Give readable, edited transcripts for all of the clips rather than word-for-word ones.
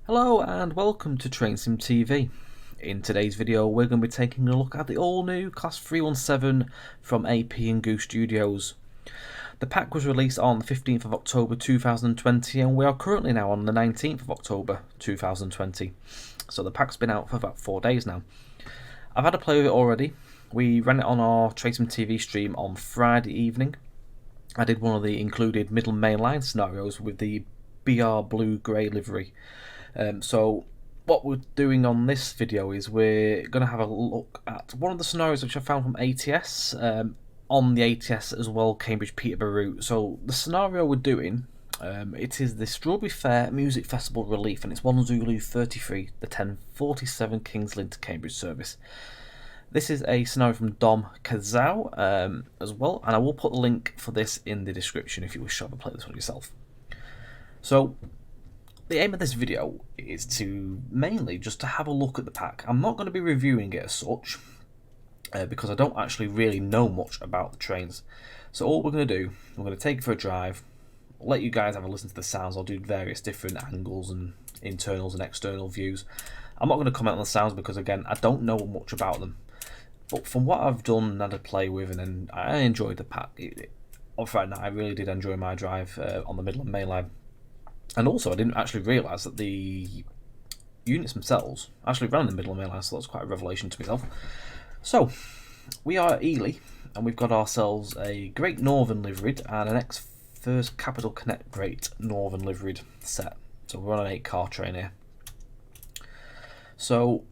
Hello and welcome to Train Sim TV. In today's video we're going to be taking a look at the all new Class 317 from AP and GÜ Studios. The pack was released on the 15th of October 2020 and we are currently now on the 19th of October 2020. So the pack's been out for about 4 days now. I've had a play with it already. We ran it on our Train Sim TV stream on Friday evening. I did one of the included middle mainline scenarios with the BR Blue Grey livery. So what we're doing on this video is we're going to have a look at one of the scenarios which I found from ATS, on the ATS as well, Cambridge Peterborough route. So the scenario we're doing, it is the Strawberry Fair Music Festival Relief, and it's 1 Zulu 33, the 1047 Kings Lynn to Cambridge service. This is a scenario from Dom Kazau as well, and I will put the link for this in the description if you wish to have a play this one yourself. So the aim of this video is to mainly just to have a look at the pack. I'm not going to be reviewing it as such, because I don't actually really know much about the trains. So all we're going to do, we're going to take it for a drive, let you guys have a listen to the sounds. I'll do various different angles and internals and external views. I'm not going to comment on the sounds because, again, I don't know much about them. But from what I've done and had to play with, and then I enjoyed the pack. On Friday night, I really did enjoy my drive on the Midland Main Line. And also, I didn't actually realise that the units themselves actually ran in the middle of the main line, so that's quite a revelation to myself. So, we are at Ely, and we've got ourselves a Great Northern liveried and an First Capital Connect Great Northern liveried set. So we're on an 8-car train here. So,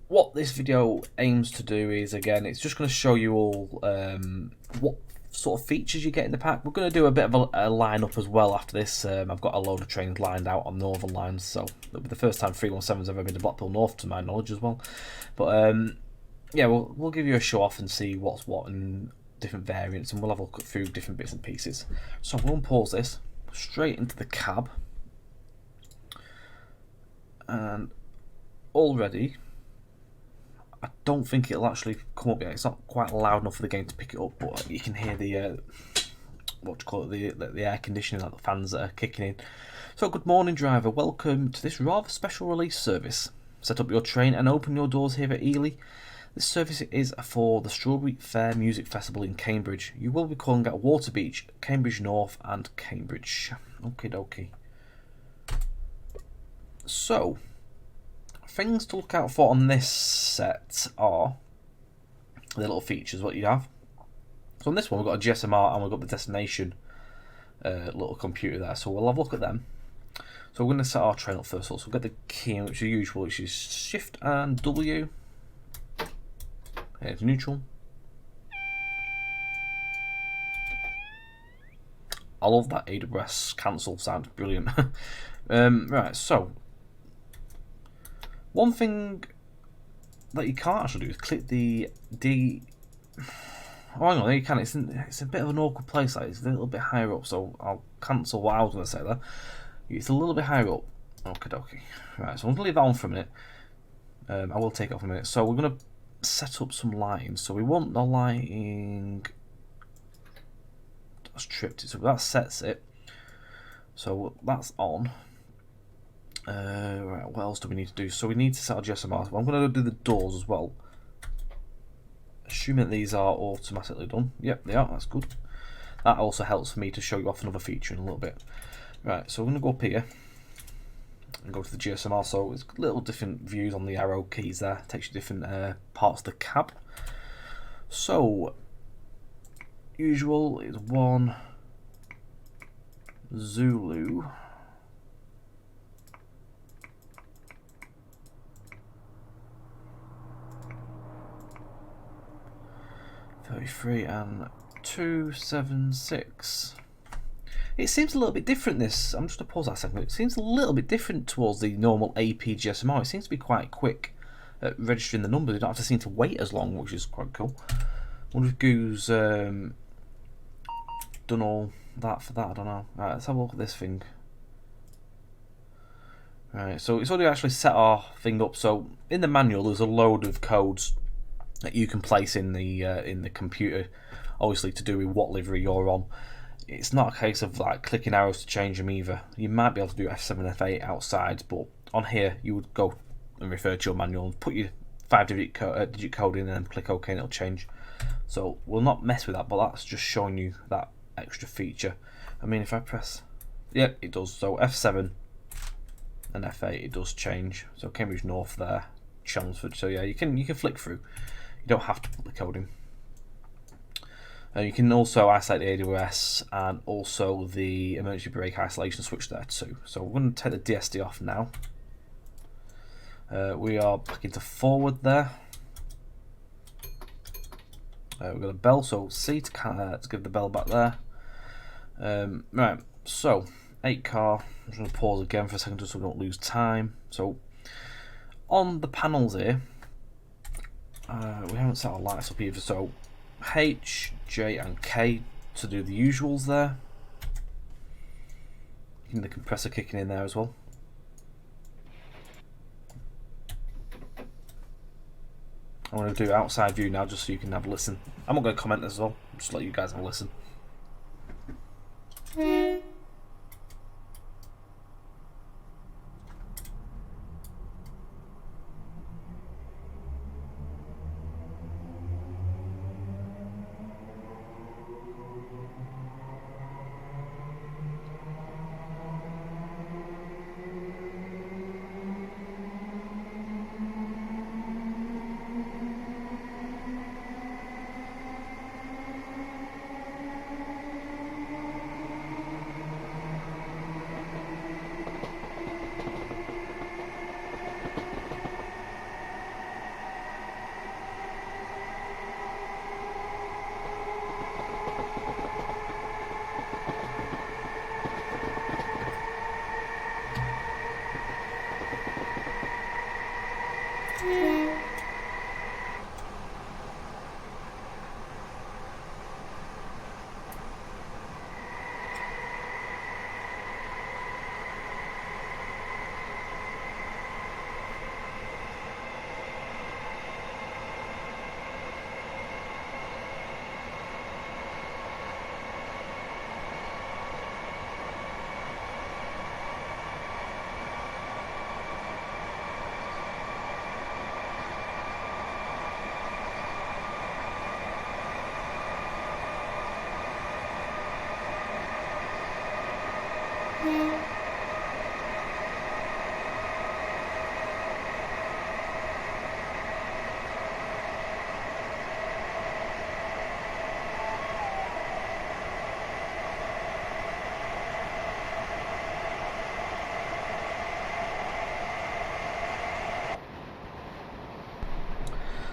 what this video aims to do is, again, it's just going to show you all what sort of features you get in the pack. We're going to do a bit of a line-up as well after this. I've got a load of trains lined out on Northern lines, so it'll be the first time 317's ever been to Blackpool North to my knowledge as well. But yeah, we'll give you a show off and see what's what in different variants, and we'll have a look through different bits and pieces. So we'll pause this straight into the cab, and already I don't think it'll actually come up yet. It's not quite loud enough for the game to pick it up, but you can hear the what do you call it, the air conditioning, like the fans that are kicking in. So good morning, driver. Welcome to this rather special release service. Set up your train and open your doors here at Ely. This service is for the Strawberry Fair Music Festival in Cambridge. You will be calling at Waterbeach, Cambridge North and Cambridge. Okie dokie. So, things to look out for on this set are the little features what you have. So on this one we've got a GSMR and we've got the destination little computer there, so we'll have a look at them. So we're going to set our train up first. So we'll get the key in, which is usual, which is Shift and W. Here's neutral. I love that AWS cancel sound, brilliant. Right, so one thing that you can't actually do is click the D. Oh, hang on, there you can. It's a bit of an awkward place. Like, it's a little bit higher up, so I'll cancel what I was going to say there. It's a little bit higher up. Okie dokie. Right, so I'm going to leave that on for a minute. I will take it off in a minute. So we're going to set up some lighting. So we want the lighting. That's tripped it. So that sets it. So that's on. Right, what else do we need to do? So we need to set our GSMR. I'm going to do the doors as well. Assuming these are automatically done. Yep, they are. That's good. That also helps for me to show you off another feature in a little bit. Right, so we're going to go up here and go to the GSMR. So it's little different views on the arrow keys there. Takes you different parts of the cab. So, usual is 1 Zulu. 33 and 276. It seems a little bit different, this. I'm just going to pause that a second. It seems a little bit different towards the normal AP GSMR. It seems to be quite quick at registering the numbers. You don't have to seem to wait as long, which is quite cool. I wonder if GÜ's done all that for that. I don't know. Right, let's have a look at this thing. Right, so it's already actually set our thing up. So in the manual, there's a load of codes that you can place in the computer, obviously to do with what livery you're on. it's not a case of like clicking arrows to change them either. You might be able to do F7 and F8 outside, but on here you would go and refer to your manual and put your 5-digit digit code in and then click OK and it'll change. So we'll not mess with that, but that's just showing you that extra feature. I mean, if I press, yeah, it does. So F7 and F8, it does change. So Cambridge North there, Chelmsford. So yeah, you can flick through. You don't have to put the code in. You can also isolate the AWS and also the emergency brake isolation switch there too. So we're going to take the DSD off now. We are back into forward there. We've got a bell, so C to give the bell back there. Right, so 8 car. I'm just going to pause again for a second just so we don't lose time. So on the panels here, we haven't set our lights up either. So H, J and K to do the usuals there. And the compressor kicking in there as well. I'm going to do outside view now just so you can have a listen. I'm not going to comment as well, just let you guys have a listen.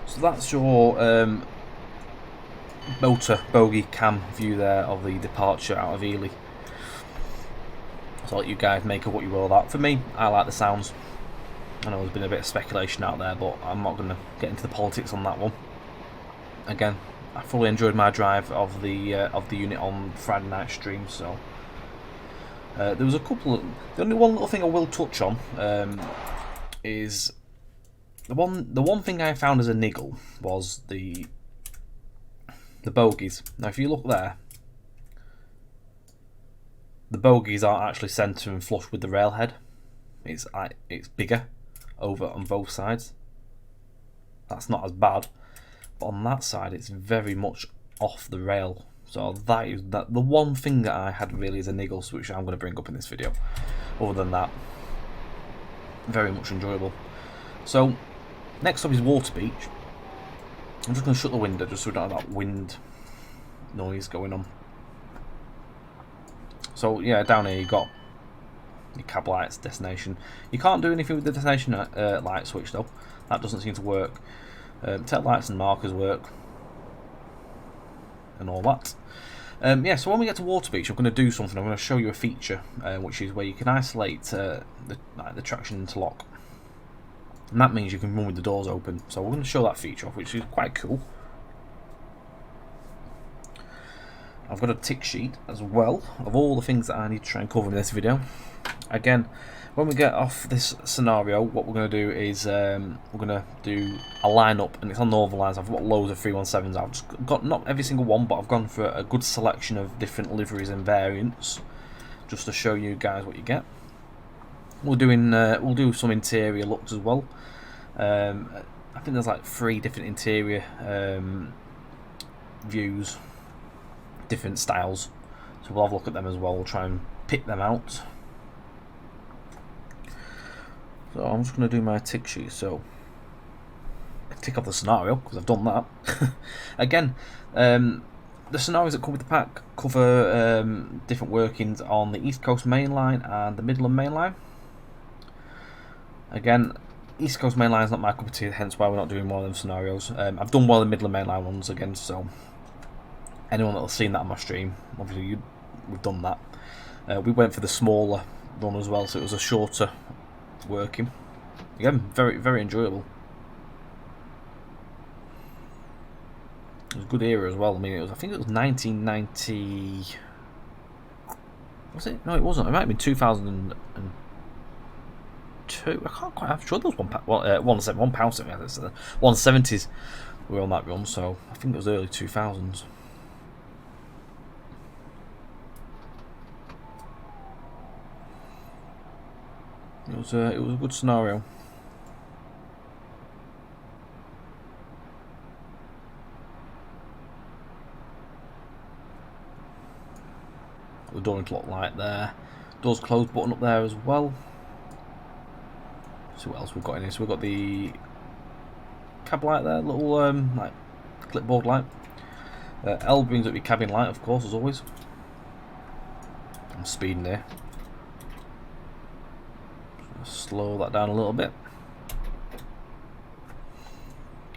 So that's your motor bogie cam view there of the departure out of Ely. So I'll let you guys make of what you will of that. For me, I like the sounds. I know there's been a bit of speculation out there, but I'm not going to get into the politics on that one. Again, I fully enjoyed my drive of the unit on Friday night stream. So there was a couple of, the only one little thing I will touch on is the one thing I found as a niggle was the bogies. Now if you look there, the bogies aren't actually centre and flush with the railhead. It's bigger over on both sides. That's not as bad, but on that side it's very much off the rail. So that is the one thing that I had really as a niggle, which I'm going to bring up in this video. Other than that, very much enjoyable. So next up is Water Beach. I'm just going to shut the window just so we don't have that wind noise going on. So yeah, down here you got your cab lights, destination. You can't do anything with the destination light switch though. That doesn't seem to work. Tail lights and markers work, and all that. Yeah, so when we get to Water Beach, I'm going to do something. I'm going to show you a feature, which is where you can isolate the traction interlock. And that means you can run with the doors open. So we're going to show that feature off, which is quite cool. I've got a tick sheet as well of all the things that I need to try and cover in this video. Again, when we get off this scenario, what we're going to do is we're going to do a lineup, and it's on Northern Lines. I've got loads of 317s. I've just got not every single one, but I've gone for a good selection of different liveries and variants, just to show you guys what you get. We'll do some interior looks as well. I think there's like 3 different interior views, different styles. So we'll have a look at them as well. We'll try and pick them out. So I'm just going to do my tick sheet. So tick off the scenario because I've done that. Again, the scenarios that come with the pack cover different workings on the East Coast Main Line and the Midland Main Line. Again, East Coast Main Line is not my cup of tea, hence why we're not doing more of them scenarios. I've done one of the Midland Main Line ones again, so anyone that'll seen that on my stream, obviously we've done that. We went for the smaller run as well, so it was a shorter working. Again, very, very enjoyable. It was a good era as well. I mean, I think it was 1990. Was it? No, it wasn't. It might have been 2002. I can't quite. I'm sure there was £1.70. 170s were on that run, so I think it was early 2000s. It was a good scenario. The door interlock light there. Doors closed button up there as well. See what else we've got in here. So we've got the cab light there, little like clipboard light. L brings up your cabin light, of course, as always. I'm speeding there. Slow that down a little bit.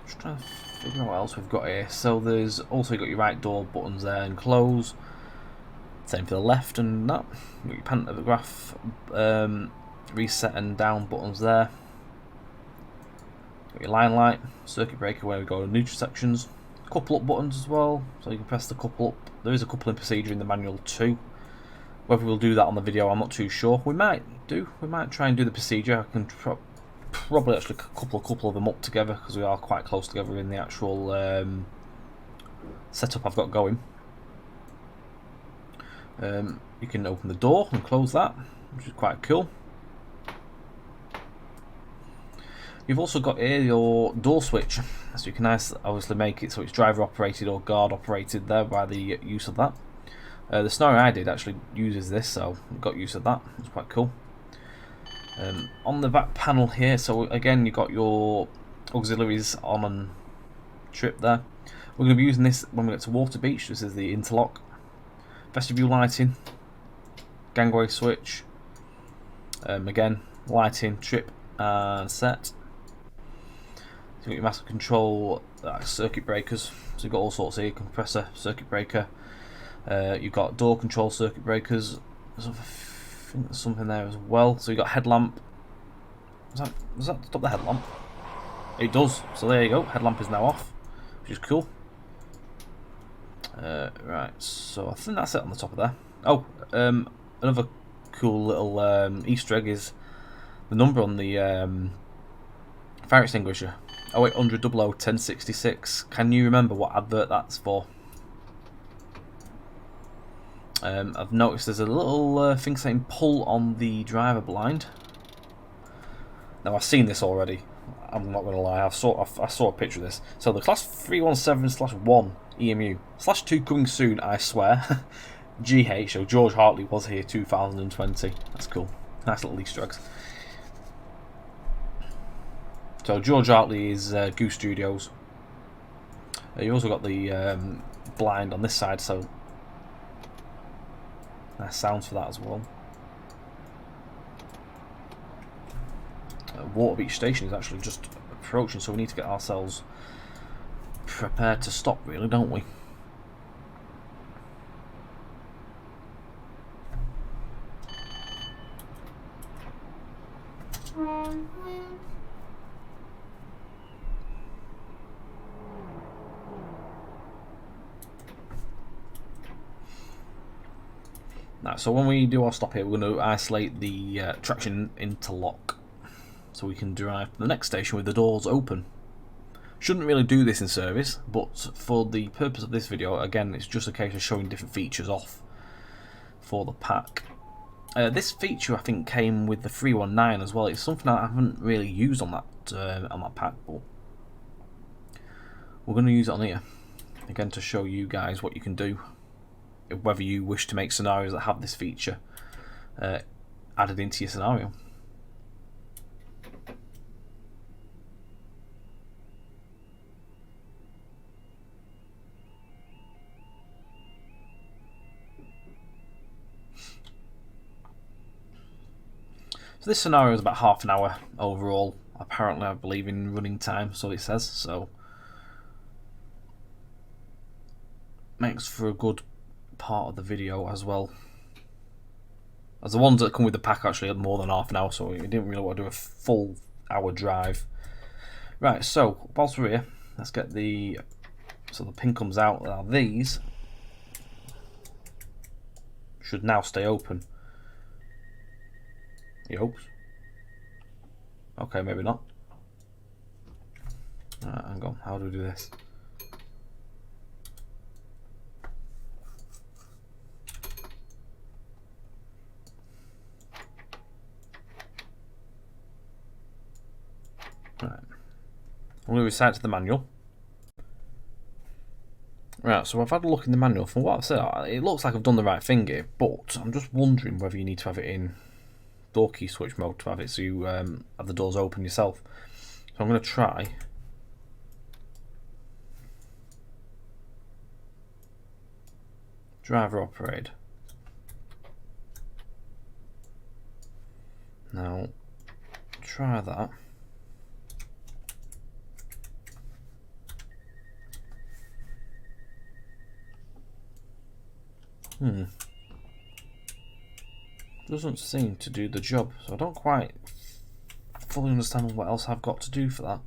Just trying to figure out what else we've got here. So there's also got your right door buttons there and close. Same for the left and that. You've got your pantograph reset and down buttons there. Got your line light, circuit breaker where we go to neutral sections. Couple up buttons as well, so you can press the couple up. There is a coupling procedure in the manual too. Whether we'll do that on the video, I'm not too sure. We might do. We might try and do the procedure. I can probably actually couple of them up together because we are quite close together in the actual setup I've got going. You can open the door and close that, which is quite cool. You've also got here your door switch, so you can obviously make it so it's driver operated or guard operated there by the use of that. The scenario I did actually uses this, so I got use of that. It's quite cool. On the back panel here, so again you've got your auxiliaries on and trip there. We're going to be using this when we get to Water Beach. This is the Interlock. Vestibule lighting, gangway switch, again lighting, trip and set. So you've got your master control circuit breakers, so you've got all sorts here, compressor, circuit breaker. You've got door control circuit breakers. I think there's something there as well. So you've got headlamp. Does that stop the headlamp? It does. So there you go. Headlamp is now off, which is cool. Right. So I think that's it on the top of there. Oh, another cool little Easter egg is the number on the fire extinguisher. 0800 00 1066. Can you remember what advert that's for? I've noticed there's a little thing saying pull on the driver blind. Now I've seen this already. I'm not going to lie. I saw a picture of this. So the class 317/1 EMU /2 coming soon. I swear. GH. So George Hartley was here 2020. That's cool. Nice little Easter eggs. So George Hartley is GÜ Studios. You also got the blind on this side, so nice sounds for that as well. Water Beach Station is actually just approaching, so we need to get ourselves prepared to stop, really, don't we? Now, so when we do our stop here, we're going to isolate the traction interlock, so we can drive to the next station with the doors open. Shouldn't really do this in service, but for the purpose of this video, again, it's just a case of showing different features off for the pack. This feature I think came with the 319 as well. It's something I haven't really used on that pack, but we're going to use it on here again to show you guys what you can do, whether you wish to make scenarios that have this feature added into your scenario. So this scenario is about half an hour overall, apparently, I believe, in running time, so it says, so makes for a good part of the video as well, as the ones that come with the pack actually had more than half an hour, so we didn't really want to do a full hour drive. Right, so whilst we're here, let's get the pin comes out. Now these should now stay open. He hopes. Okay, maybe not. Alright, hang on, how do we do this? Right. I'm going to recite to the manual. Right, so I've had a look in the manual. From what I've said, it looks like I've done the right thing here, but I'm just wondering whether you need to have it in door key switch mode to have it so you have the doors open yourself. So I'm going to try driver operated. Now try that. Doesn't seem to do the job, so I don't quite fully understand what else I've got to do for that.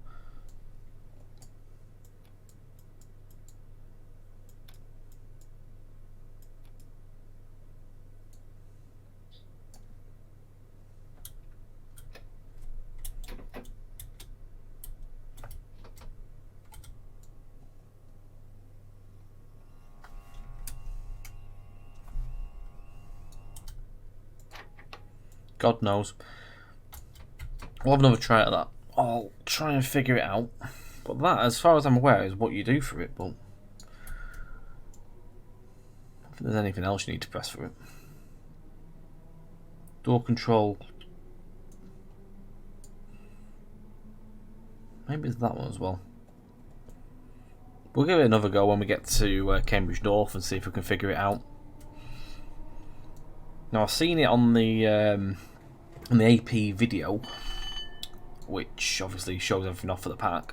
God knows. We'll have another try at that. I'll try and figure it out. But that, as far as I'm aware, is what you do for it. But I don't think there's anything else you need to press for it. Door control. Maybe it's that one as well. We'll give it another go when we get to Cambridge North and see if we can figure it out. Now I've seen it on the AP video, which obviously shows everything off for the pack,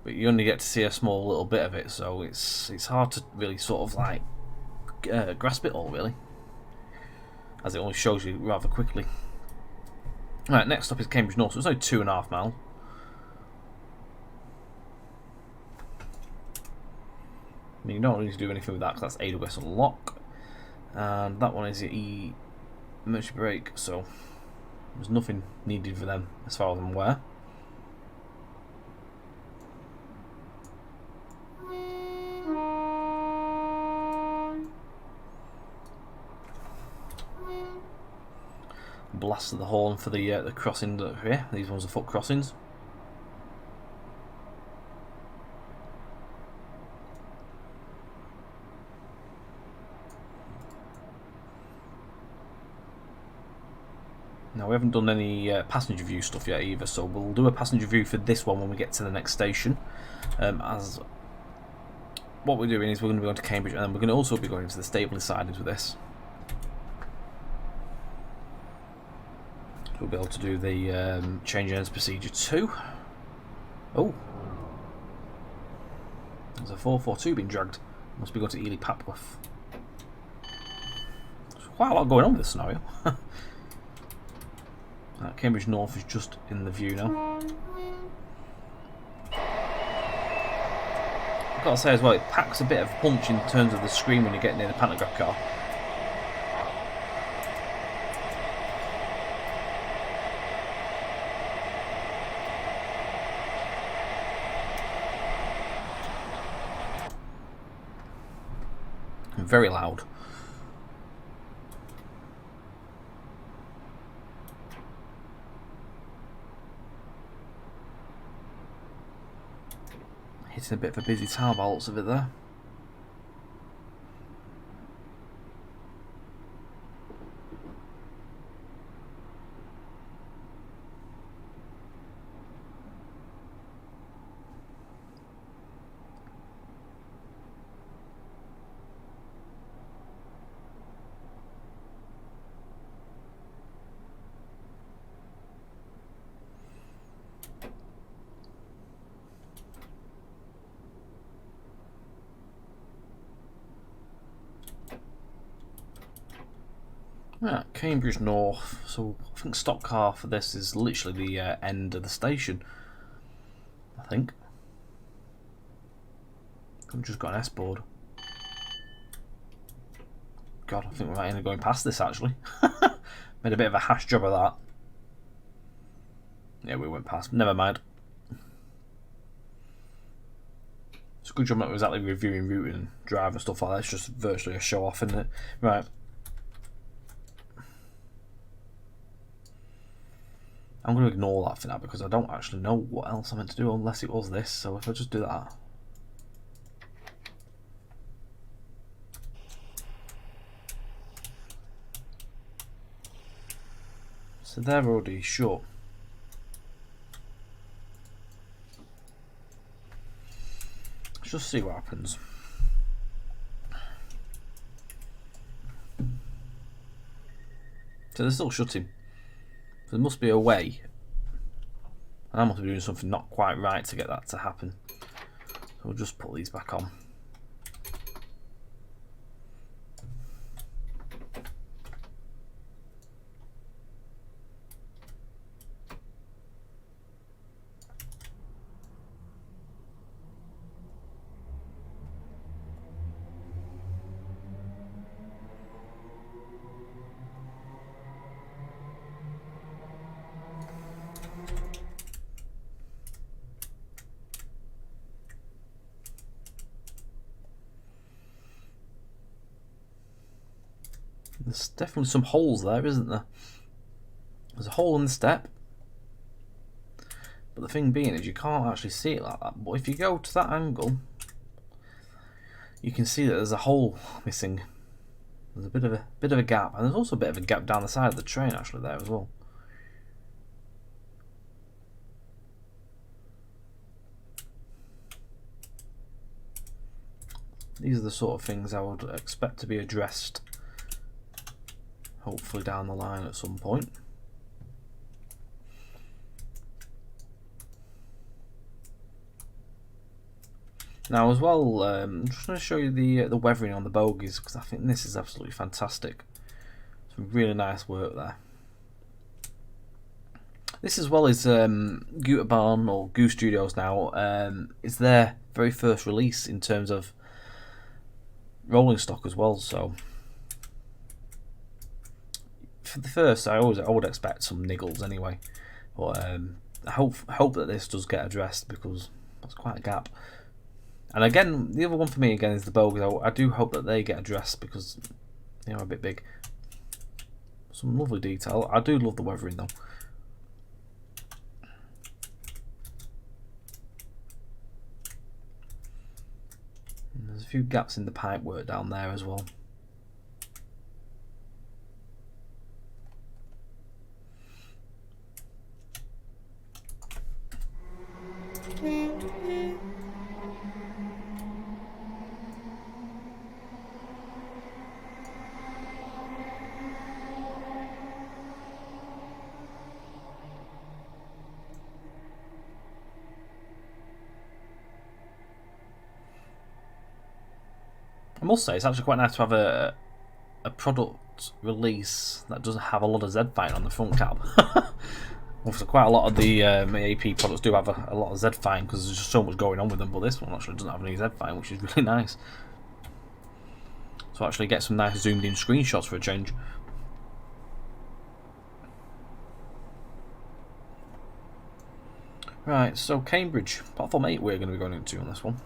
but you only get to see a small little bit of it, so it's hard to really sort of like grasp it all really, as it only shows you rather quickly. Right, next up is Cambridge North, so it's only 2.5 miles. I mean, you don't need to do anything with that because that's AWS unlock. And that one is the emergency brake, so there's nothing needed for them as far as I'm aware. Blasted the horn for the crossing here. These ones are foot crossings. Now we haven't done any passenger view stuff yet either, so we'll do a passenger view for this one when we get to the next station. As what we're doing is we're going to be going to Cambridge, and then we're going to also be going to the Staveley sidings with this. So we'll be able to do the change ends procedure 2. Oh, there's a 442 being dragged. Must be going to Ely Papworth. There's quite a lot going on with this scenario. Cambridge North is just in the view now. I've got to say as well, it packs a bit of punch in terms of the screen when you get near the pantograph car. Very loud. Hitting a bit of a busy tower by lots of it there. Right, Cambridge North. So I think stock car for this is literally the end of the station. I think. We've just got an S-board. God, I think we might end up going past this actually. Made a bit of a hash job of that. Yeah, we went past. Never mind. It's a good job not exactly reviewing route and drive and stuff like that. It's just virtually a show off, isn't it? Right. I'm going to ignore that for now because I don't actually know what else I'm meant to do unless it was this. So if I just do that. So they're already shut. Let's just see what happens. So they're still shutting. So there must be a way. And I must be doing something not quite right to get that to happen. So we'll just put these back on. There's definitely some holes there, isn't there? There's a hole in the step. But the thing being is you can't actually see it like that. But if you go to that angle, you can see that there's a hole missing. There's a bit of a gap. And there's also a bit of a gap down the side of the train actually there as well. These are the sort of things I would expect to be addressed hopefully down the line at some point. Now as well, I'm just going to show you the weathering on the bogies because I think this is absolutely fantastic. Some really nice work there. This as well is GÜ or GÜ Studios now. It's their very first release in terms of rolling stock as well. So for the first, I would expect some niggles anyway, but I hope that this does get addressed because that's quite a gap. And again, the other one for me again is the bogies. I do hope that they get addressed because they are a bit big. Some lovely detail. I do love the weathering though. And there's a few gaps in the pipe work down there as well. I must say it's actually quite nice to have a product release that doesn't have a lot of Z-Fine on the front cab. Obviously quite a lot of the AP products do have a lot of Z-Fine because there's just so much going on with them, but this one actually doesn't have any Z-Fine, which is really nice. So actually get some nice zoomed in screenshots for a change. Right, so Cambridge, platform 8 we're going to be going into on this one.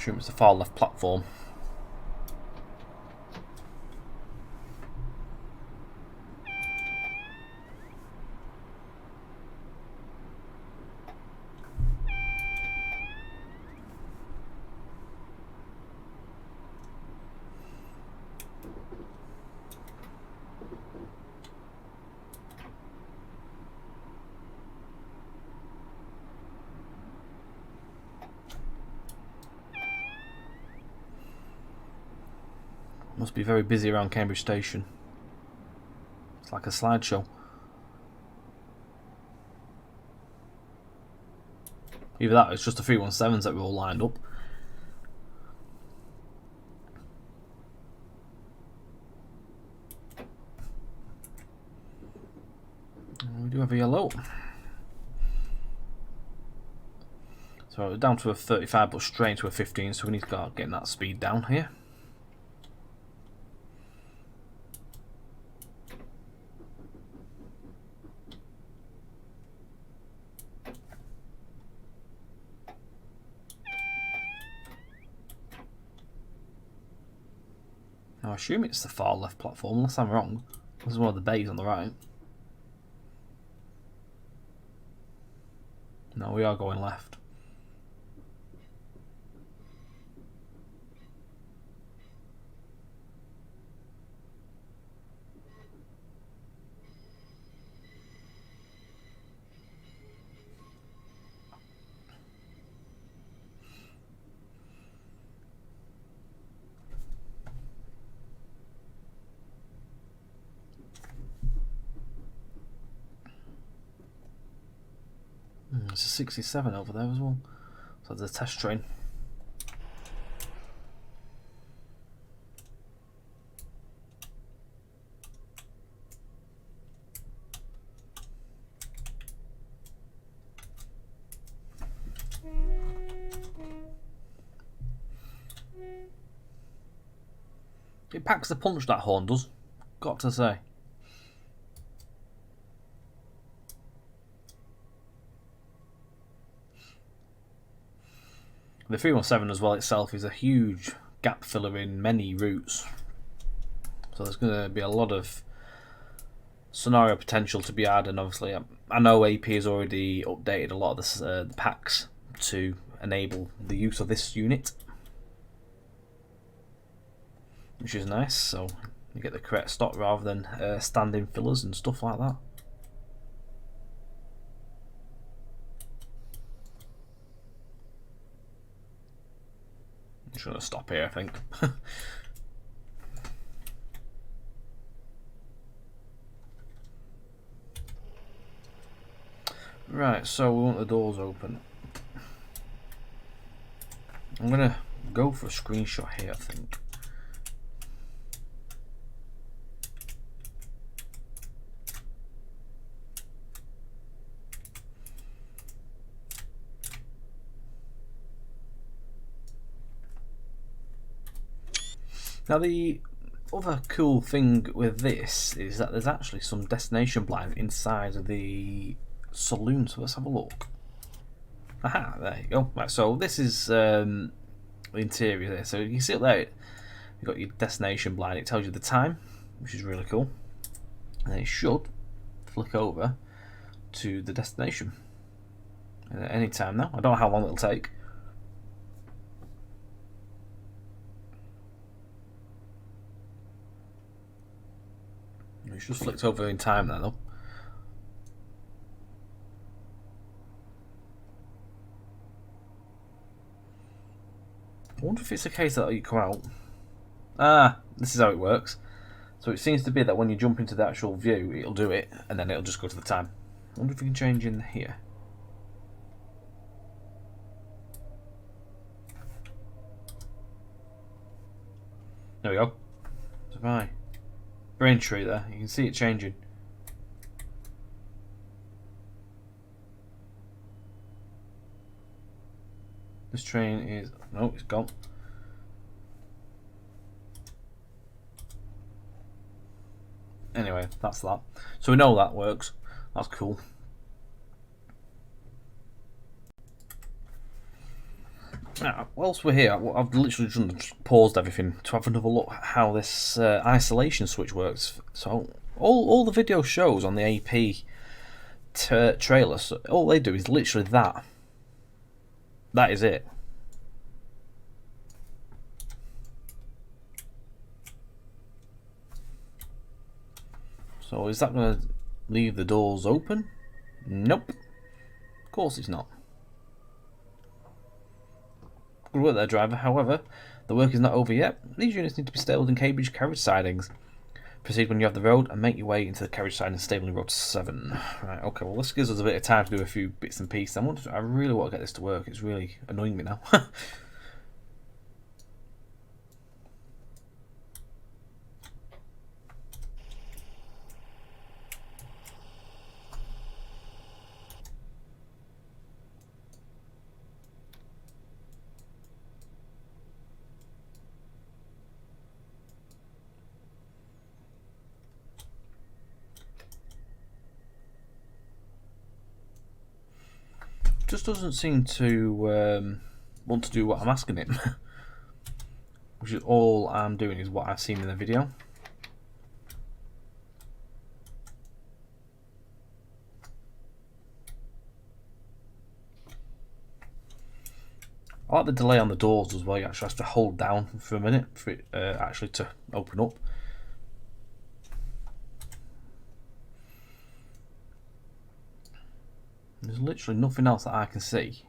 assume it's the far left platform. Must be very busy around Cambridge Station. It's like a slideshow. Either that or it's just the 317s that were all lined up. We do have a yellow. So we're down to a 35 but straight to a 15, so we need to start getting that speed down here. Now I assume it's the far left platform, unless I'm wrong. This is one of the bays on the right. No, we are going left. There's a 67 over there as well. So there's a test train. It packs the punch, that horn does. Got to say. The 317 as well itself is a huge gap filler in many routes. So there's going to be a lot of scenario potential to be had, and obviously I know AP has already updated a lot of the packs to enable the use of this unit, which is nice, so you get the correct stock rather than stand-in fillers and stuff like that. I'm just going to stop here, I think. Right, so we want the doors open. I'm going to go for a screenshot here, I think. Now the other cool thing with this is that there's actually some destination blind inside of the saloon, so let's have a look. Aha, there you go. Right, so this is the interior there. So you can see up there, you've got your destination blind. It tells you the time, which is really cool. And it should flick over to the destination at any time now. I don't know how long it'll take. It's just flicked over in time there though. I wonder if it's a case that you come out. Ah, this is how it works. So it seems to be that when you jump into the actual view, it'll do it, and then it'll just go to the time. I wonder if we can change in here. There we go. So if I brain tree there, you can see it changing. This train is, no, it's gone. Anyway, that's that. So we know that works. That's cool. Now, whilst we're here, I've literally just paused everything to have another look at how this isolation switch works. So all the video shows on the AP trailer, so all they do is literally that. That is it. So is that going to leave the doors open? Nope. Of course it's not. Good work there, driver. However, the work is not over yet. These units need to be stabled in Cambridge carriage sidings. Proceed when you have the road and make your way into the carriage siding stabling road 7. Right, okay, well this gives us a bit of time to do a few bits and pieces. I really want to get this to work. It's really annoying me now. Just doesn't seem to want to do what I'm asking him. Which is all I'm doing is what I've seen in the video. I like the delay on the doors as well. You actually have to hold down for a minute for it actually to open up. There's literally nothing else that I can see.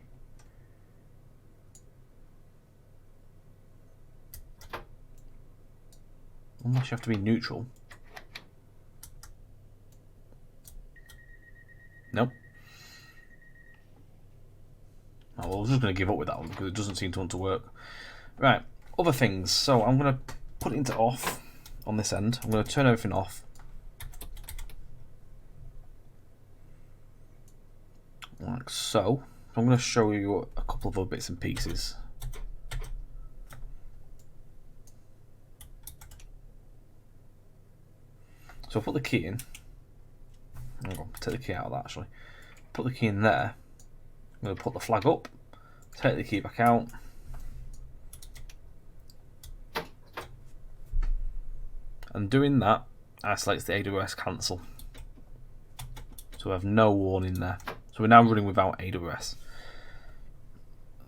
Unless you have to be neutral. Nope. Oh, well, I was just going to give up with that one because it doesn't seem to want to work. Right, other things. So I'm going to put it into off on this end. I'm going to turn everything off. Like so. I'm going to show you a couple of other bits and pieces. So I'll put the key in. I'll take the key out of that actually. Put the key in there. I'm going to put the flag up. Take the key back out. And doing that isolates the AWS cancel. So we have no warning there. So we're now running without AWS.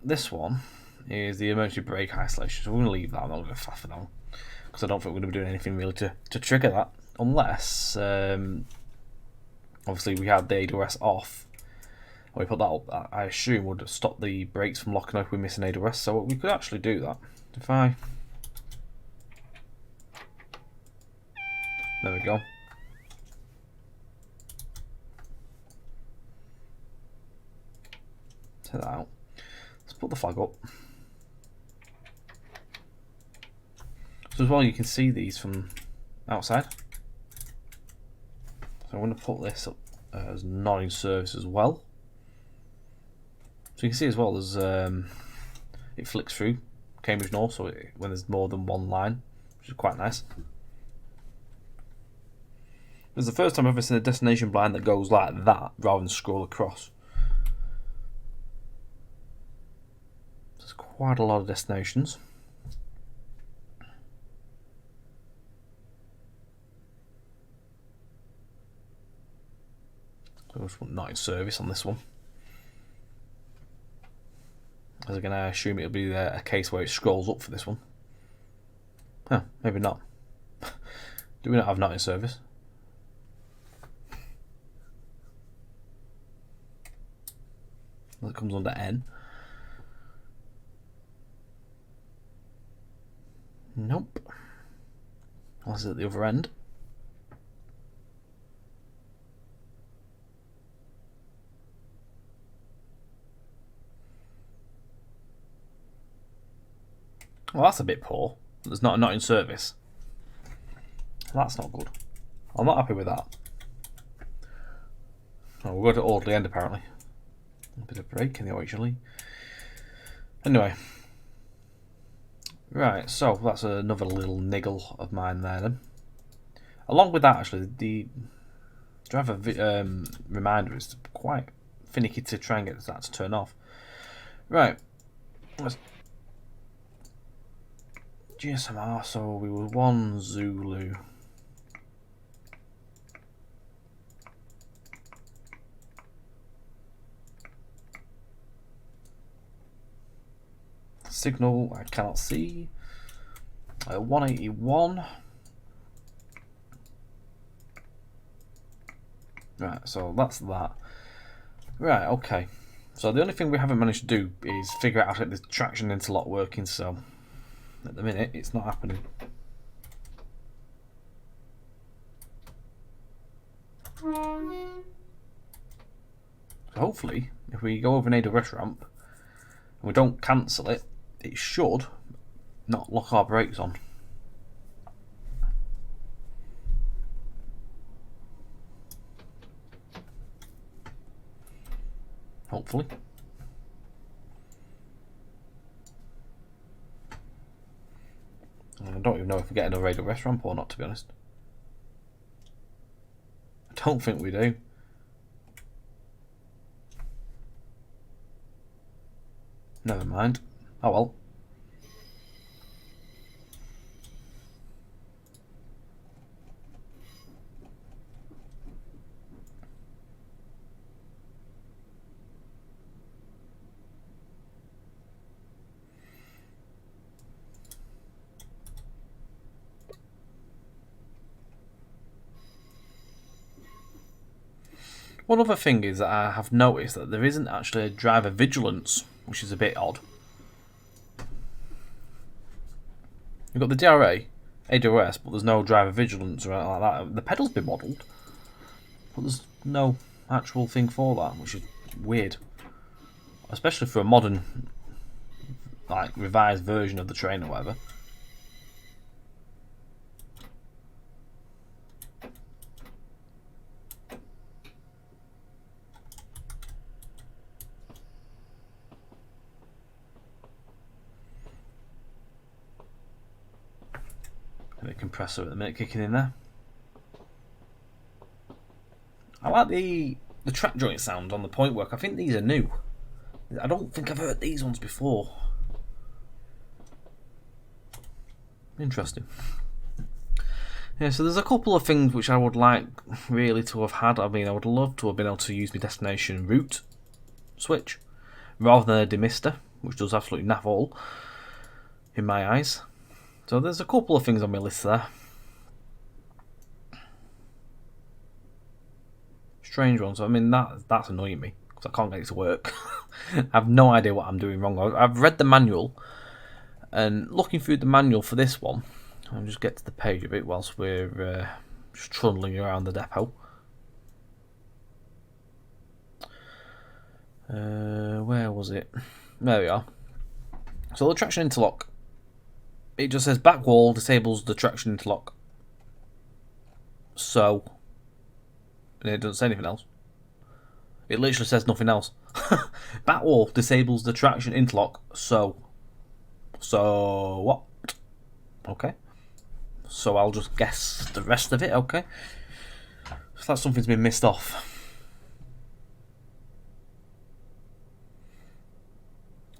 This one is the emergency brake isolation. So we're going to leave that. I'm not going to faff for that one. Because I don't think we're going to be doing anything really to trigger that. Unless, obviously we had the AWS off. And we put that up, that I assume would stop the brakes from locking up if we miss an AWS. So we could actually do that. If I... There we go. Take that out. Let's put the flag up. So as well, you can see these from outside. So I'm going to put this up as not in service as well. So you can see as well as it flicks through Cambridge North, so when there's more than one line, which is quite nice. It's the first time I've ever seen a destination blind that goes like that rather than scroll across. There's quite a lot of destinations. So not in service on this one. As again, I assume it'll be a case where it scrolls up for this one. Huh, maybe not. Do we not have not in service? That comes under N. Nope. Unless it's at the other end. Well, that's a bit poor. There's not in service. That's not good. I'm not happy with that. Oh, we'll go to orderly end apparently. A bit of break in the originally. Anyway. Right, so that's another little niggle of mine there then. Along with that actually, the driver reminder is quite finicky to try and get that to turn off. Right. Let's GSMR, so we were 1 Zulu. Signal, I cannot see. 181. Right, so that's that. Right, okay. So the only thing we haven't managed to do is figure out how to get the traction interlock working, so at the minute it's not happening. So hopefully, if we go over an AWS ramp and we don't cancel it, it should not lock our brakes on. Hopefully. I don't even know if we're getting a radar rest ramp or not, to be honest. I don't think we do. Never mind. Oh well. One other thing is that I have noticed that there isn't actually a driver vigilance, which is a bit odd. You've got the DRA, AWS, but there's no driver vigilance or anything like that. The pedal's been modelled, but there's no actual thing for that, which is weird. Especially for a modern, like, revised version of the train or whatever. The compressor at the minute kicking in there. I like the track joint sound on the point work. I think these are new. I don't think I've heard these ones before. Interesting. Yeah, so there's a couple of things which I would like really to have had. I mean, I would love to have been able to use my destination route switch rather than a demister, which does absolutely naff all in my eyes. So there's a couple of things on my list there. Strange ones. I mean, that's annoying me because I can't get it to work. I have no idea what I'm doing wrong. I've read the manual, and looking through the manual for this one, I'll just get to the page a bit whilst we're just trundling around the depot. Where was it? There we are. So the traction interlock. It just says back wall disables the traction interlock. So, and it doesn't say anything else. It literally says nothing else. Back wall disables the traction interlock. So what? Okay. So I'll just guess the rest of it. Okay. So that's something's been missed off.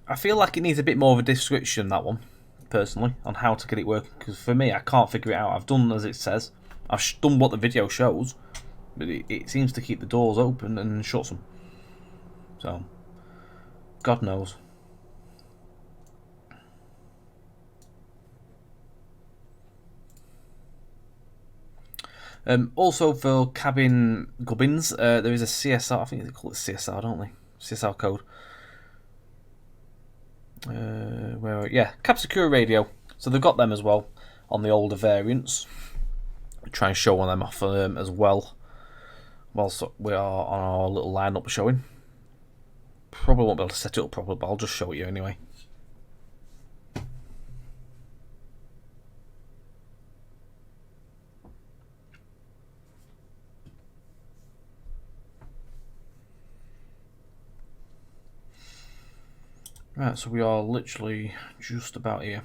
I feel like it needs a bit more of a description, that one, personally, on how to get it working, because for me I can't figure it out. I've done as it says, I've done what the video shows, but it seems to keep the doors open and shuts them. So, God knows. Also for cabin gubbins, there is a CSR, I think they call it CSR, don't they? CSR code. Yeah, cab secure radio. So they've got them as well on the older variants. Try and show one of them off as well. Whilst we are on our little lineup showing. Probably won't be able to set it up properly, but I'll just show it you anyway. Right, so we are literally just about here.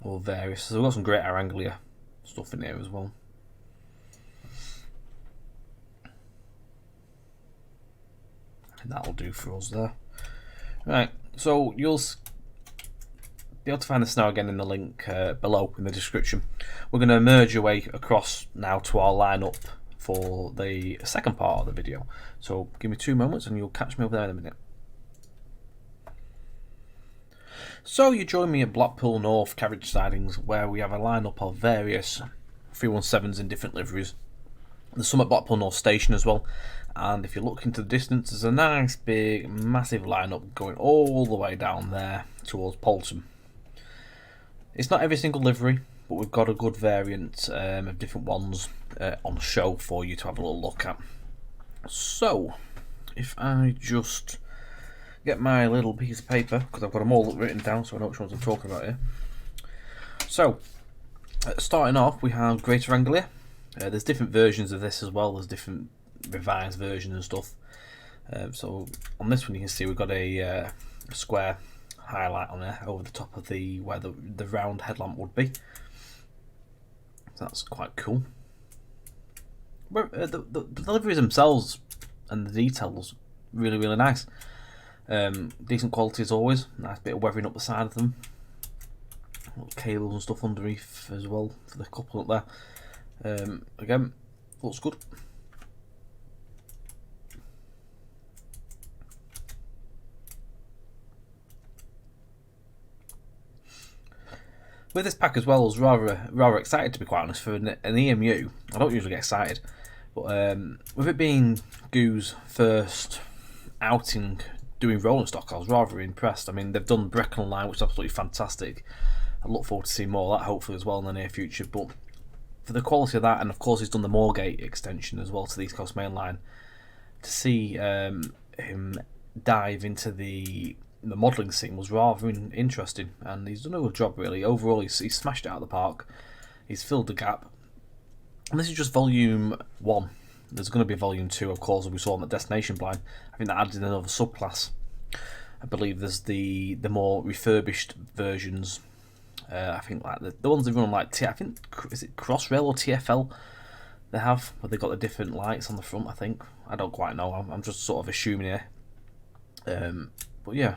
Or various. So we've got some great Anglia stuff in here as well. That'll do for us there. Right, so you'll be able to find this now again in the link below in the description. We're going to merge your way across now to our lineup for the second part of the video. So give me 2 moments and you'll catch me over there in a minute. So you join me at Blackpool North carriage sidings, where we have a lineup of various 317s in different liveries. There's some at Blackpool North Station as well, and if you look into the distance, there's a nice big massive lineup going all the way down there towards Polton. It's not every single livery, but we've got a good variant of different ones on show for you to have a little look at. So if I just get my little piece of paper, because I've got them all written down so I know which ones I'm talking about here. So starting off, we have Greater Anglia. There's different versions of this as well. There's different revised versions and stuff. So on this one you can see we've got a square highlight on there over the top of where the round headlamp would be. So that's quite cool. The liveries themselves and the details really nice. Decent quality as always. Nice bit of weathering up the side of them. Little cables and stuff underneath as well for the couple up there. Again, looks good. With this pack as well, I was rather excited, to be quite honest, for an EMU. I don't usually get excited, but with it being GÜ's first outing doing rolling stock, I was rather impressed. I mean, they've done Brecon Line, which is absolutely fantastic. I look forward to seeing more of that, hopefully, as well in the near future. But for the quality of that, and of course he's done the Moorgate extension as well to the East Coast Main Line, to see him dive into the modelling scene was rather interesting, and he's done a good job really. Overall, he's smashed it out of the park. He's filled the gap, and this is just volume 1. There's going to be a volume 2, of course, as we saw on the Destination Blind. I think that added another subclass. I believe there's the more refurbished versions. I think like the ones they run on like I think, is it Crossrail or TFL they have, where they've got the different lights on the front. I think, I don't quite know. I'm just sort of assuming here. But yeah,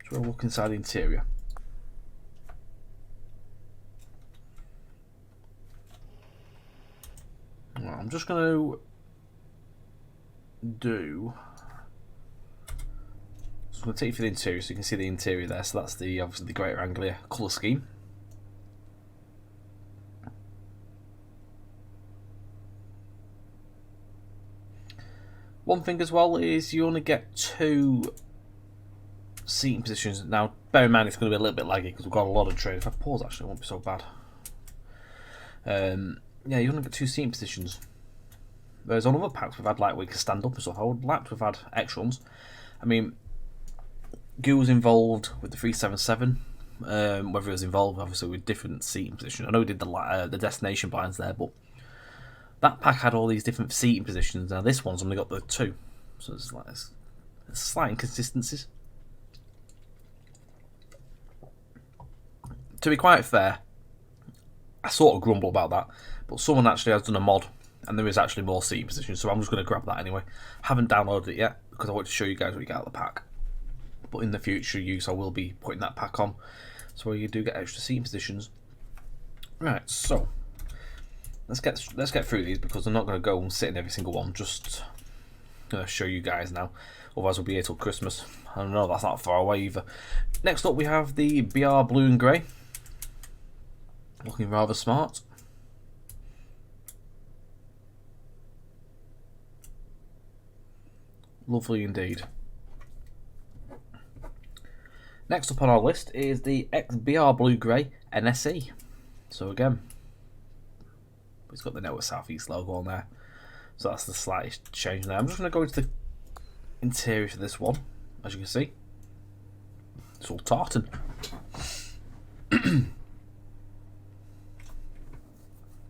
so we'll look inside the interior. Well, I'm just going to I'm going to take you through the interior so you can see the interior there. So that's obviously the Greater Anglia colour scheme. One thing as well is you only get 2 seating positions. Now bear in mind it's going to be a little bit laggy because we've got a lot of trains. If I pause, actually it won't be so bad. Yeah, you only get 2 seating positions. Whereas on other packs we've had like we can stand up and stuff. I would like to have had extra ones. I mean, GÜ was involved with the 377. Whether it was involved obviously with different seating positions. I know we did the destination blinds there, but that pack had all these different seating positions. Now this one's only got the 2, so it's like slight inconsistencies. To be quite fair, I sort of grumble about that, but someone actually has done a mod and there is actually more seating positions, so I'm just going to grab that anyway. Haven't downloaded it yet because I want to show you guys what you get out of the pack, but in the future use I will be putting that pack on, so you do get extra seating positions. Right, so let's get through these because I'm not going to go and sit in every single one. Just going to show you guys now, otherwise we'll be here till Christmas. I don't know, that's not far away either. Next up we have the BR Blue and Grey, looking rather smart. Lovely indeed. Next up on our list is the XBR Blue Grey NSE. So again, it's got the Network South East logo on there, so that's the slightest change there. I'm just going to go into the interior for this one. As you can see, it's all tartan.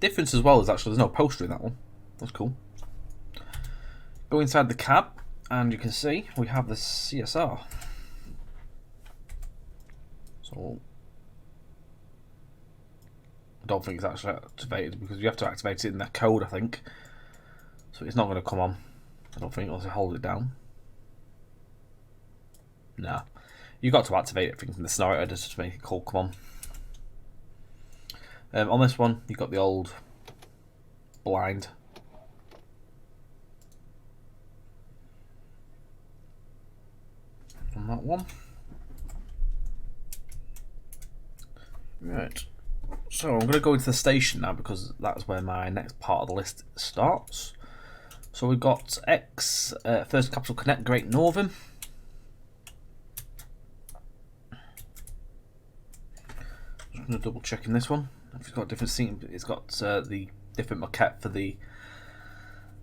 Difference as well is actually there's no poster in that one. That's cool. Go inside the cab and you can see we have the CSR. So I don't think it's actually activated because you have to activate it in that code, I think. So it's not going to come on, I don't think, unless I hold it down. Nah. You got to activate everything from the scenario editor to make it cool. Come on this one, you got the old blind. On that one. Right. So I'm going to go into the station now because that's where my next part of the list starts. So we've got X, First Capital Connect, Great Northern. I'm going to double check in this one. If it's got different seating, it's got the different maquette for the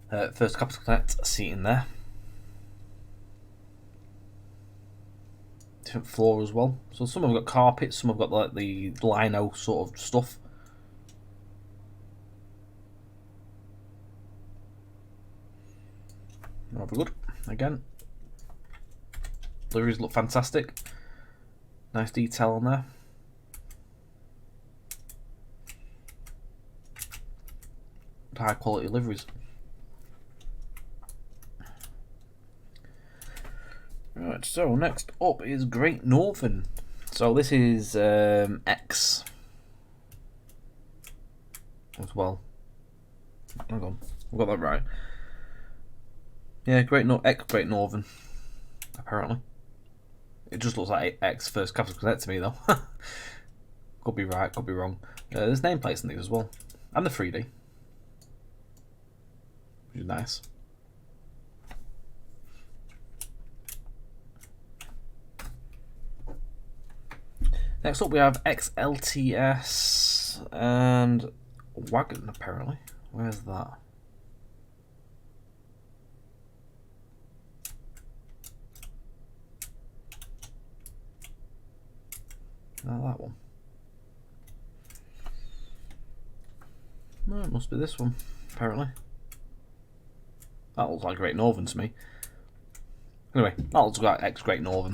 First Capital Connect seating there. Different floor as well. So some have got carpets, some have got like the lino sort of stuff. Rather good. Again, liveries look fantastic. Nice detail on there. High quality liveries. Right, so next up is Great Northern. So this is X as well. Hang on, we got that right. Yeah, X Great Northern. Apparently, it just looks like X First Capital Connect to me though. Could be right, could be wrong. There's nameplates in these as well, and the 3D, which is nice. Next up we have XLTS and Wagon, apparently. Where's that? Not that one. No, it must be this one, apparently. That looks like Great Northern to me. Anyway, that looks like X Great Northern.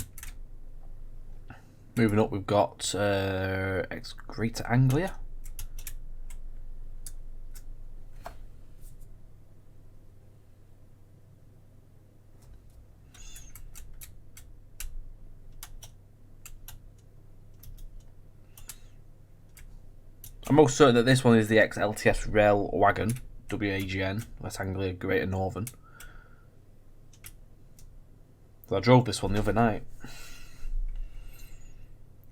Moving up, we've got X Greater Anglia. I'm most certain that this one is the Lts Rail Wagon, WAGN, West Anglia Greater Northern. So I drove this one the other night.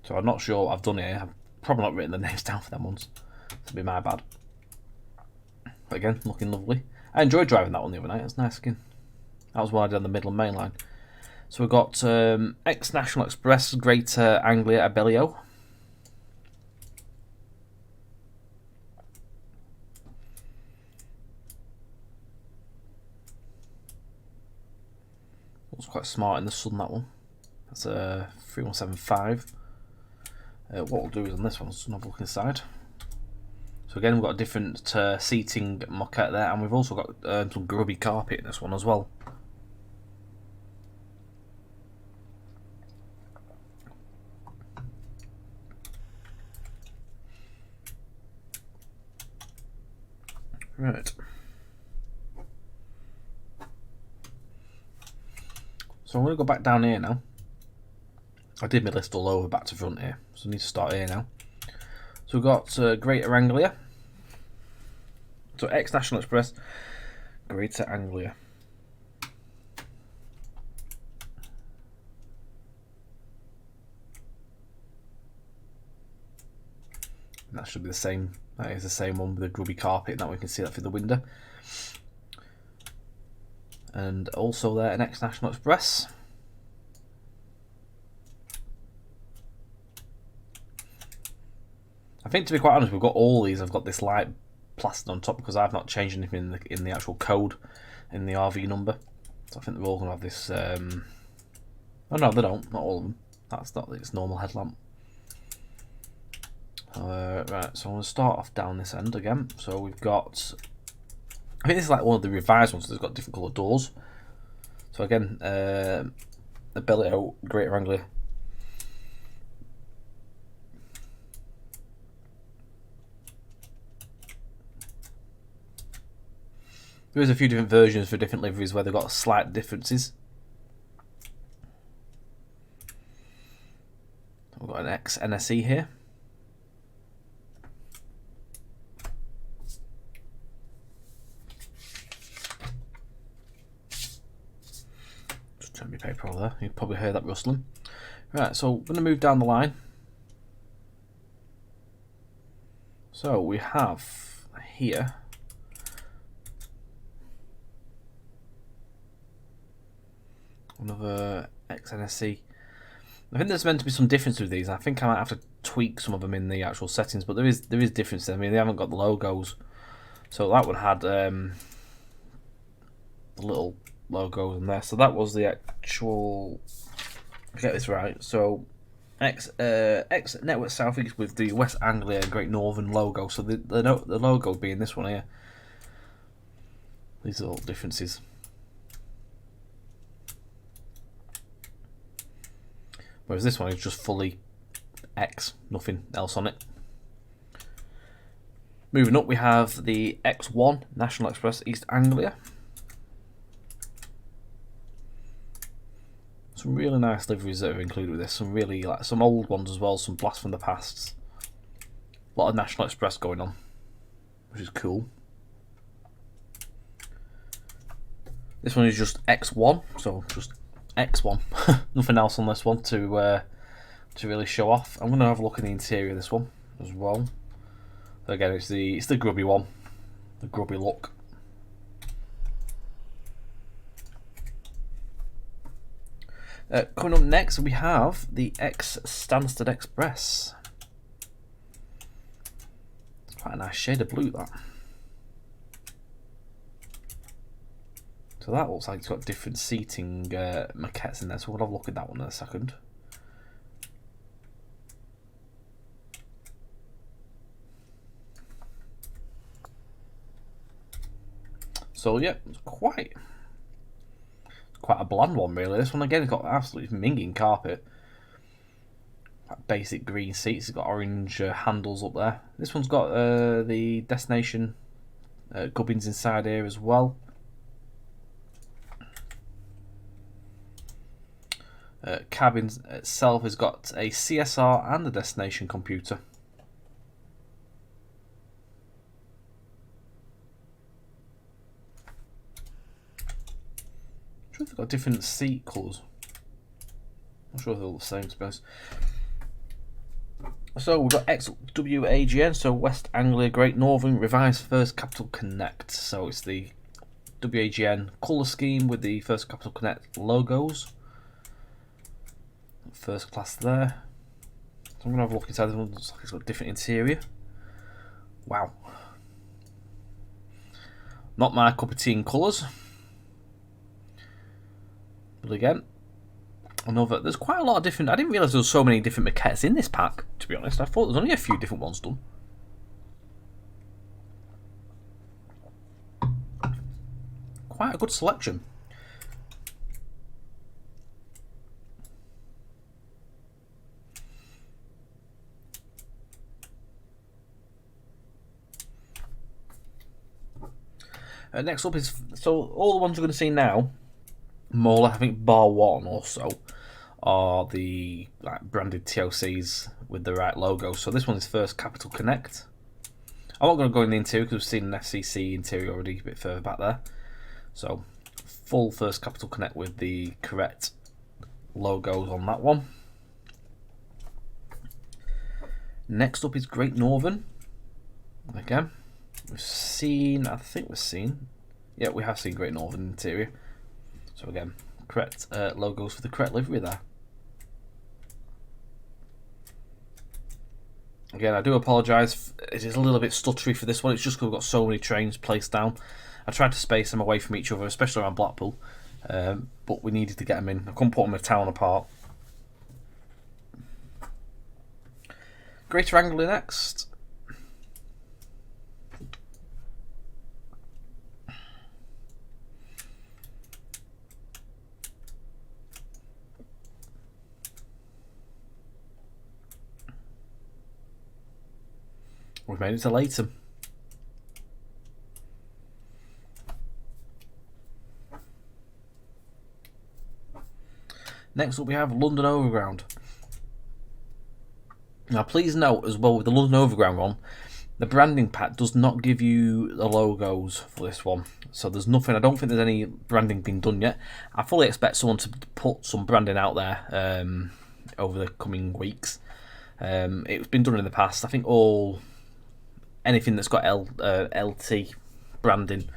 So I'm not sure what I've done here. I've probably not written the names down for them ones. That'd be my bad. But again, looking lovely. I enjoyed driving that one the other night. It's nice skin. That was what I did on the Midland Main Line. So we've got X National Express Greater Anglia Abellio. Looks quite smart in the sun, that one. That's a 3175. What we'll do is on this one, let's have a look inside. So again, we've got a different seating moquette there, and we've also got some grubby carpet in this one as well. Right. So I'm going to go back down here now. I did my list all over back to front here, so I need to start here now. So we've got Greater Anglia. So X National Express, Greater Anglia. And that should be the same. That is the same one with the grubby carpet, and that we can see that through the window. And also there an X National Express. I think, to be quite honest, we've got all these. I've got this light plastered on top because I've not changed anything in the actual code in the RV number. So I think they're all going to have this. Oh no, they don't. Not all of them. That's not its normal headlamp. Right, so I'm going to start off down this end again. So we've got. I think this is like one of the revised ones. So it's got different coloured doors. So again, Abellio Greater Anglia. There is a few different versions for different liveries where they've got slight differences. We've got an X NSE here. Just turn my paper over there. You've probably heard that rustling. Right, so we're going to move down the line. So we have here another XNSC. I think there's meant to be some difference with these. I think I might have to tweak some of them in the actual settings, but there is difference. I mean, they haven't got the logos. So that one had the little logos in there. So that was the actual. Get this right. So X Network Southeast with the West Anglia and Great Northern logo. So the logo being this one here. These are all differences. Whereas this one is just fully X, nothing else on it. Moving up, we have the X1 National Express East Anglia. Some really nice liveries that are included with this. Some really some old ones as well. Some blast from the past. A lot of National Express going on, which is cool. This one is just X1, so just X1. Nothing else on this one to really show off. I'm going to have a look at the interior of this one as well. So again, it's the grubby one, the grubby look. Coming up next, we have the X Stansted Express. It's quite a nice shade of blue, that. So that looks like it's got different seating maquettes in there, so we'll have a look at that one in a second. So yeah, it's quite a bland one really. This one again has got absolutely minging carpet. Basic green seats, it's got orange handles up there. This one's got the destination gubbins inside here as well. Cabin itself has got a CSR and a destination computer. I'm sure they've got different seat colours. I'm sure they're all the same, to be honest. So we've got XWAGN, so West Anglia Great Northern Revised First Capital Connect. So it's the WAGN colour scheme with the First Capital Connect logos. First class there. So I'm going to have a look inside. This one looks like it's got a different interior. Wow. Not my cup of tea in colours. But again, there's quite a lot of different. I didn't realise there was so many different maquettes in this pack, to be honest. I thought there's only a few different ones done. Quite a good selection. Next up is, so all the ones you're going to see now, more or less, I think bar one or so, are the branded TOCs with the right logo. So this one is First Capital Connect. I'm not going to go in the interior because we've seen an FCC interior already a bit further back there. So full First Capital Connect with the correct logos on that one. Next up is Great Northern. Again, we've seen, yeah, we have seen Great Northern interior. So again, correct logos for the correct livery there. Again, I do apologise, it is a little bit stuttery for this one. It's just because we've got so many trains placed down. I tried to space them away from each other, especially around Blackpool, but we needed to get them in. I couldn't put them in a town apart. Greater Anglia next. We've made it to Leighton. Next up we have London Overground. Now please note as well with the London Overground one, the branding pack does not give you the logos for this one. So there's nothing, I don't think there's any branding being done yet. I fully expect someone to put some branding out there over the coming weeks. It's been done in the past. I think anything that's got LT branding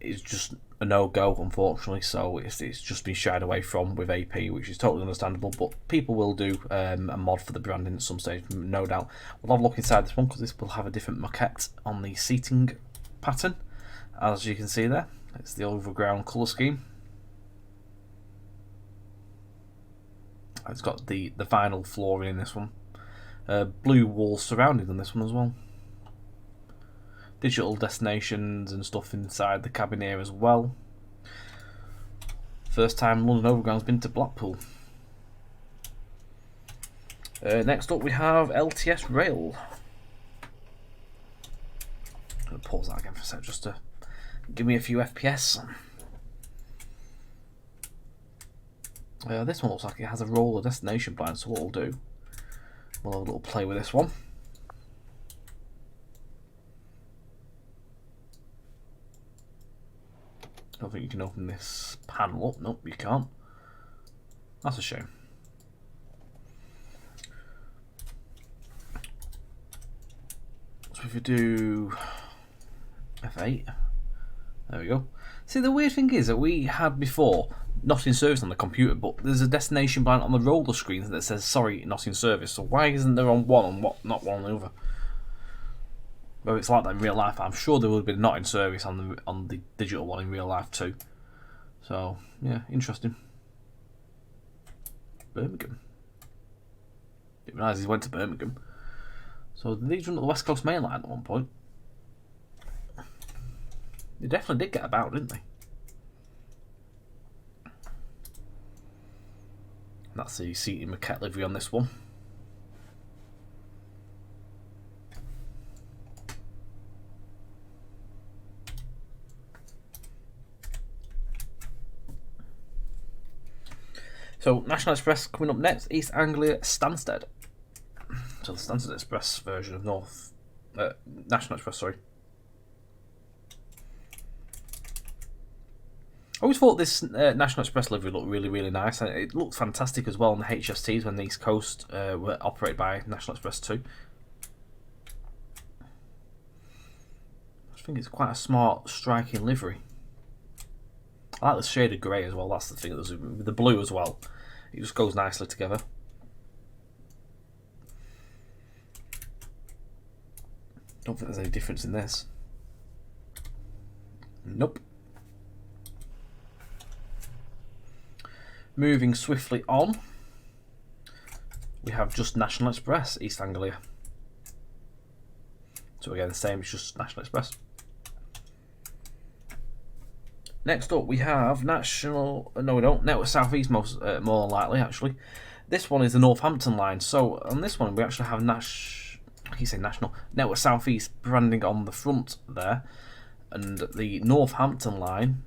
is just a no-go, unfortunately. So it's just been shied away from with AP, which is totally understandable. But people will do a mod for the branding at some stage, no doubt. We'll have a look inside this one because this will have a different maquette on the seating pattern, as you can see there. It's the Overground colour scheme. It's got the vinyl flooring in this one. Blue walls surrounding on this one as well. Digital destinations and stuff inside the cabin here as well. First time London Overground's been to Blackpool. Next up we have Lts Rail. I'm going to pause that again for a sec just to give me a few FPS. This one looks like it has a roller destination plan, so what we'll do, we'll have a little play with this one. I don't think you can open this panel up. Nope, you can't. That's a shame. So if we do F8, there we go. See, the weird thing is that we had before not in service on the computer, but there's a destination plan on the roller screens that says sorry, not in service. So why isn't there on one and not one on the other? Well, it's like that in real life. I'm sure there would have been not in service on the digital one in real life too. So yeah, interesting. Birmingham. Didn't realise he went to Birmingham. So did these run to the West Coast Main Line at one point? They definitely did get about, didn't they? And that's the seating maquette livery on this one. So National Express coming up next, East Anglia Stansted. So the Stansted Express version of National Express, sorry. I always thought this National Express livery looked really, really nice, and it looked fantastic as well on the HSTs when the East Coast were operated by National Express too. I think it's quite a smart, striking livery. I like the shade of grey as well, that's the thing. There's the blue as well. It just goes nicely together. Don't think there's any difference in this. Nope. Moving swiftly on, we have just National Express, East Anglia. So again, the same, it's just National Express. Next up, we have National. No, we don't. Network South East, more than likely, actually. This one is the Northampton line. So on this one, we actually have National Network South East branding on the front there, and the Northampton line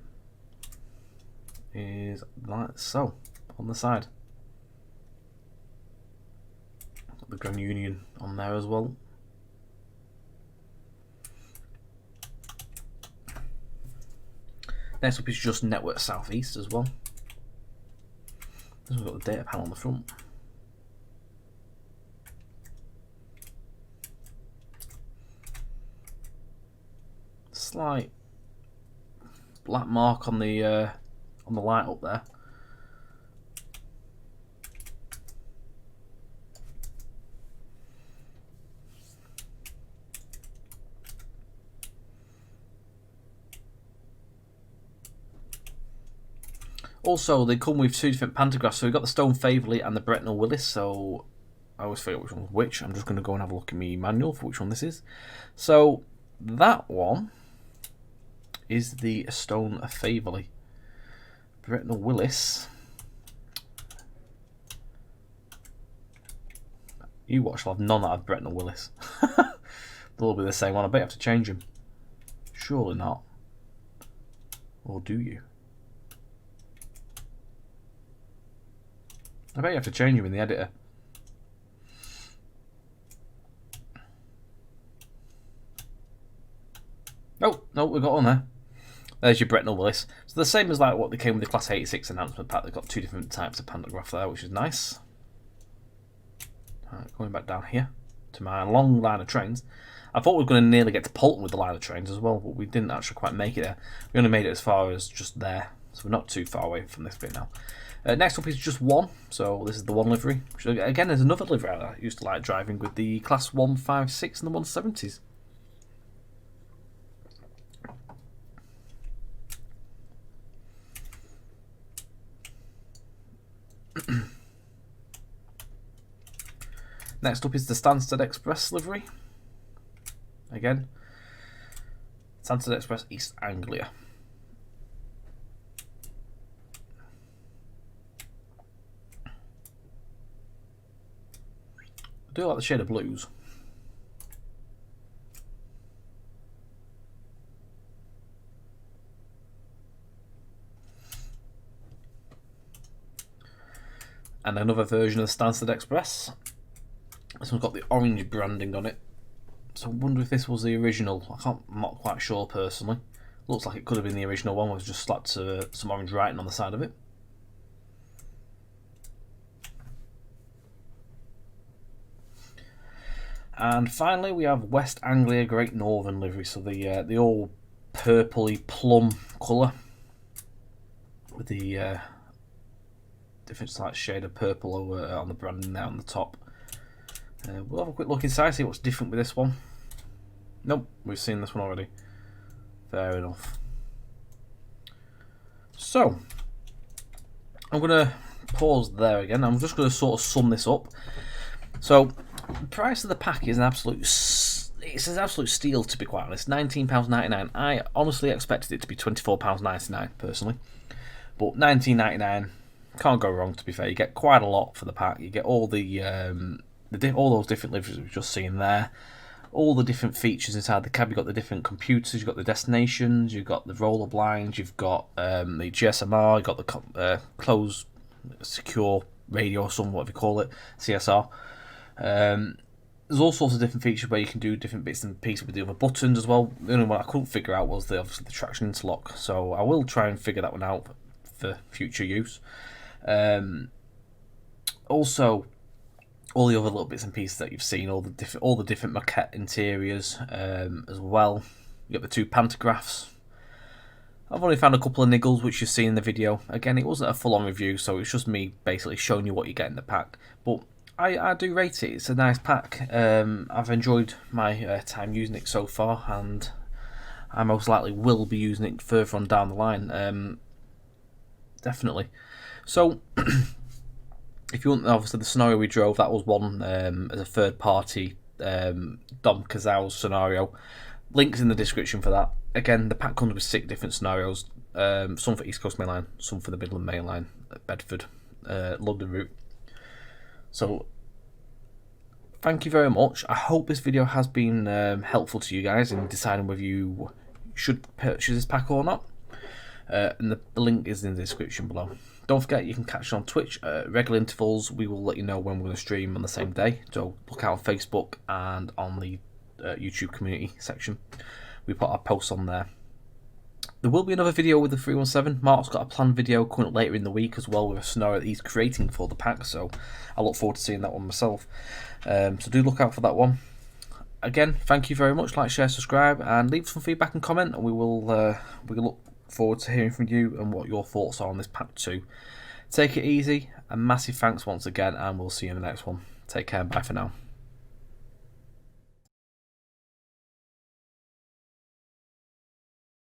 is like so on the side. Got the Grand Union on there as well. Next up is just Network South East as well. This one's got the data panel on the front. Slight black mark on the light up there. Also, they come with two different pantographs. So we've got the Stone Faverley and the Bretnell Willis. So I always forget which one's which. I'm just going to go and have a look at my manual for which one this is. So that one is the Stone Faverley. Bretnell Willis. You watch, I'll have none that have Bretnell Willis. They'll all be the same one. I bet you have to change them. Surely not. Or do you? I bet you have to change them in the editor. No, we got on there. There's your Bretnell Willis. So the same as like what they came with the Class 86 announcement pack. They've got two different types of pantograph there, which is nice. Right, going back down here to my long line of trains. I thought we were going to nearly get to Polton with the line of trains as well, but we didn't actually quite make it there. We only made it as far as just there, so we're not too far away from this bit now. Next up is just one, so this is the one livery. Which again is another livery I used to like driving with the Class 156 and the 170s. Next up is the Stansted Express livery. Again, Stansted Express East Anglia. I do like the shade of blues. And another version of the Stansted Express. This one's got the orange branding on it. So I wonder if this was the original. I'm not quite sure personally. Looks like it could have been the original one. With just slapped some orange writing on the side of it. And finally, we have West Anglia Great Northern livery. So the all purpley plum colour with the different slight shade of purple over on the branding there on the top. We'll have a quick look inside, see what's different with this one. Nope, we've seen this one already. Fair enough. So, I'm going to pause there again. I'm just going to sort of sum this up. So, the price of the pack is an absolute steal, to be quite honest. £19.99. I honestly expected it to be £24.99 personally, but £19.99 can't go wrong. To be fair, you get quite a lot for the pack. You get all all those different liveries we've just seen there, all the different features inside the cab. You've got the different computers, you've got the destinations, you've got the roller blinds, you've got the GSMR, you've got the closed secure radio or something, whatever you call it, CSR. There's all sorts of different features where you can do different bits and pieces with the other buttons as well. The only one I couldn't figure out was obviously the traction interlock, so I will try and figure that one out for future use. Also, all the other little bits and pieces that you've seen, all the different maquette interiors as well. You got the two pantographs. I've only found a couple of niggles which you've seen in the video. Again, it wasn't a full-on review, so it's just me basically showing you what you get in the pack. But I do rate it. It's a nice pack. I've enjoyed my time using it so far, and I most likely will be using it further on down the line. Definitely. So, if you want, obviously the scenario we drove, that was one as a third party Dom Cazal's scenario. Links in the description for that. Again, the pack comes with 6 different scenarios. Some for East Coast Main Line, some for the Midland Main Line, Bedford, London route. So, thank you very much. I hope this video has been helpful to you guys in deciding whether you should purchase this pack or not. And the link is in the description below. Don't forget, you can catch us on Twitch at regular intervals. We will let you know when we're going to stream on the same day. So look out on Facebook and on the YouTube community section. We put our posts on there. There will be another video with the 317. Mark's got a planned video coming up later in the week as well with a scenario that he's creating for the pack. So I look forward to seeing that one myself. So do look out for that one. Again, thank you very much. Like, share, subscribe, and leave some feedback and comment. And we will look forward to hearing from you and what your thoughts are on this pack too. Take it easy, and massive thanks once again, and we'll see you in the next one. Take care and bye for now.